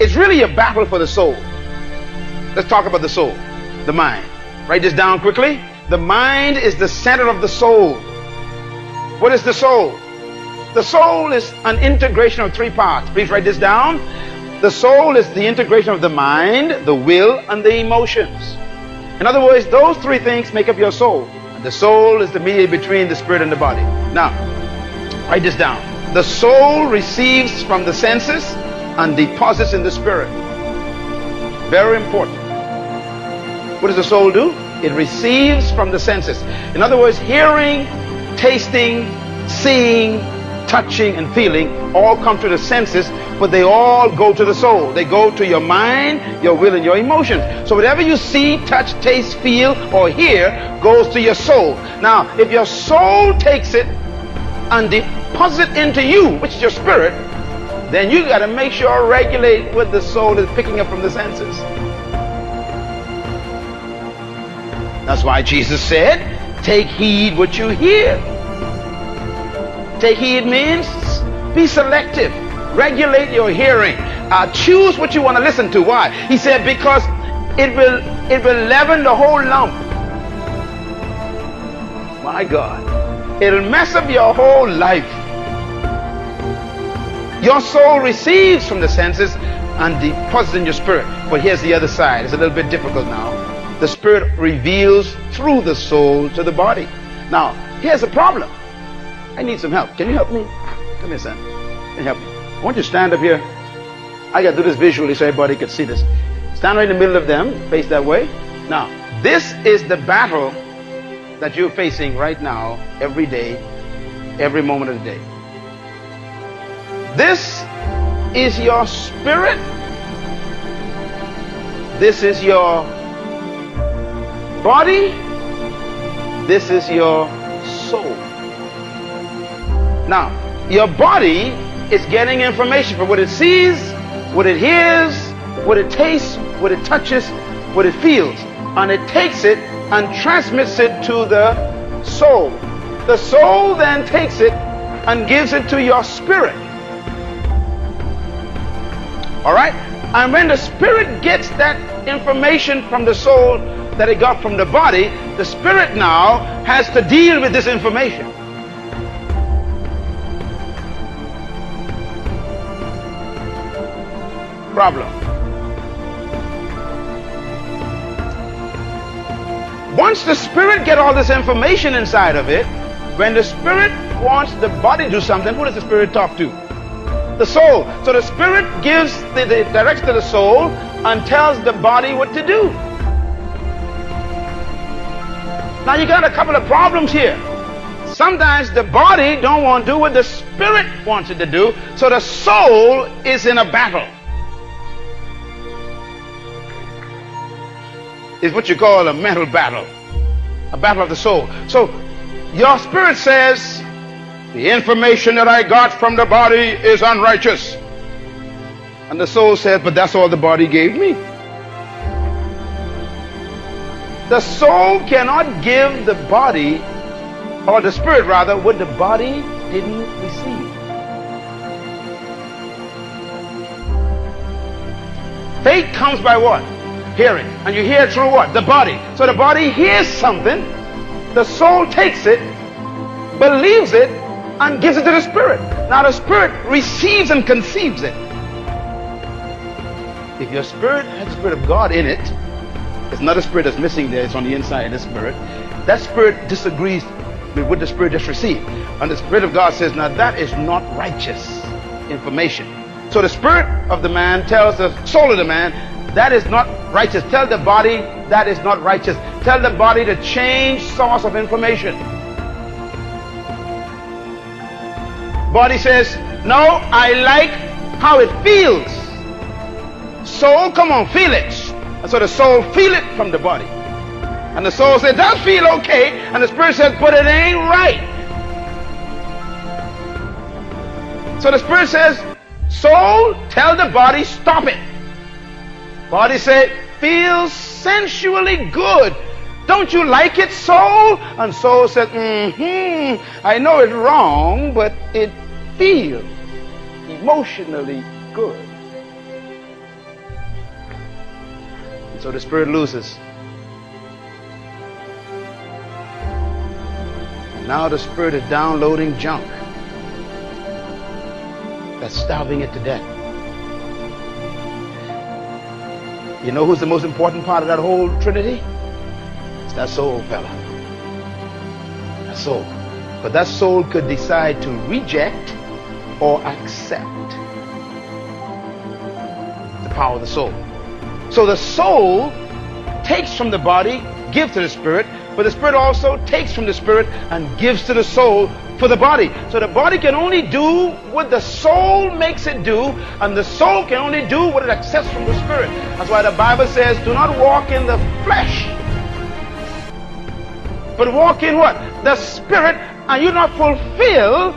It's really a battle for the soul. Let's talk about the soul, the mind. Write this down quickly. The mind is the center of the soul. What is the soul? The soul is an integration of three parts. Please write this down. The soul is the integration of the mind, the will, and the emotions. In other words, those three things make up your soul. The soul is the mediator between the spirit and the body. Now, write this down. The soul receives from the senses and deposits in the spirit. Very important. What does the soul do? It receives from the senses. In other words, hearing, tasting, seeing, touching, and feeling all come to the senses, but they all go to the soul. They go to your mind, your will, and your emotions. So whatever you see, touch, taste, feel, or hear goes to your soul. Now, if your soul takes it and deposits it into you, which is your spirit, then you got to make sure regulate what the soul is picking up from the senses. That's why Jesus said, take heed what you hear. Take heed means be selective. Regulate your hearing. Choose what you want to listen to. Why? He said because it will leaven the whole lump. My God. It'll mess up your whole life. Your soul receives from the senses and deposits in your spirit. But here's the other side. It's a little bit difficult now. The spirit reveals through the soul to the body. Now, here's the problem. I need some help. Can you help me? Come here, son. Can you help me? I want you to stand up here. I got to do this visually so everybody can see this. Stand right in the middle of them. Face that way. Now, this is the battle that you're facing right now, every day, every moment of the day. This is your spirit. This is your body. This is your soul. Now, your body is getting information from what it sees, what it hears, what it tastes, what it touches, what it feels. And it takes it and transmits it to the soul. The soul then takes it and gives it to your spirit. All right? And when the spirit gets that information from the soul that it got from the body, the spirit now has to deal with this information. Problem. Once the spirit get all this information inside of it, when the spirit wants the body to do something, who does the spirit talk to? The soul. So the spirit gives the directs to the soul and tells the body what to do. Now you got a couple of problems here. Sometimes the body don't want to do what the spirit wants it to do, so the soul is in a battle. It's what you call a mental battle, a battle of the soul. So your spirit says, the information that I got from the body is unrighteous. And the soul says, but that's all the body gave me. The soul cannot give the body, or the spirit rather, what the body didn't receive. Faith comes by what? Hearing. And you hear through what? The body. So the body hears something, the soul takes it, believes it, and gives it to the spirit. Now the spirit receives and conceives it. If your spirit has the spirit of God in it, it's not a spirit that's missing there, it's on the inside of the spirit. That spirit disagrees with what the spirit just received. And the spirit of God says, now that is not righteous information. So the spirit of the man tells the soul of the man, that is not righteous. Tell the body that is not righteous. Tell the body to change source of information. Body says, no, I like how it feels. Soul, come on, feel it. And so the soul feel it from the body. And the soul says, does feel okay. And the spirit says, but it ain't right. So the spirit says, soul, tell the body, stop it. Body said, feels sensually good. Don't you like it, soul? And soul said, I know it's wrong, but it feels emotionally good. So the spirit loses. And now the spirit is downloading junk that's starving it to death. You know who's the most important part of that whole trinity? It's that soul, fella. That soul. But that soul could decide to reject or accept the power of the soul. So the soul takes from the body, gives to the spirit, but the spirit also takes from the spirit and gives to the soul for the body. So the body can only do what the soul makes it do, and the soul can only do what it accepts from the spirit. That's why the Bible says, do not walk in the flesh, but walk in what? The spirit, and you not fulfill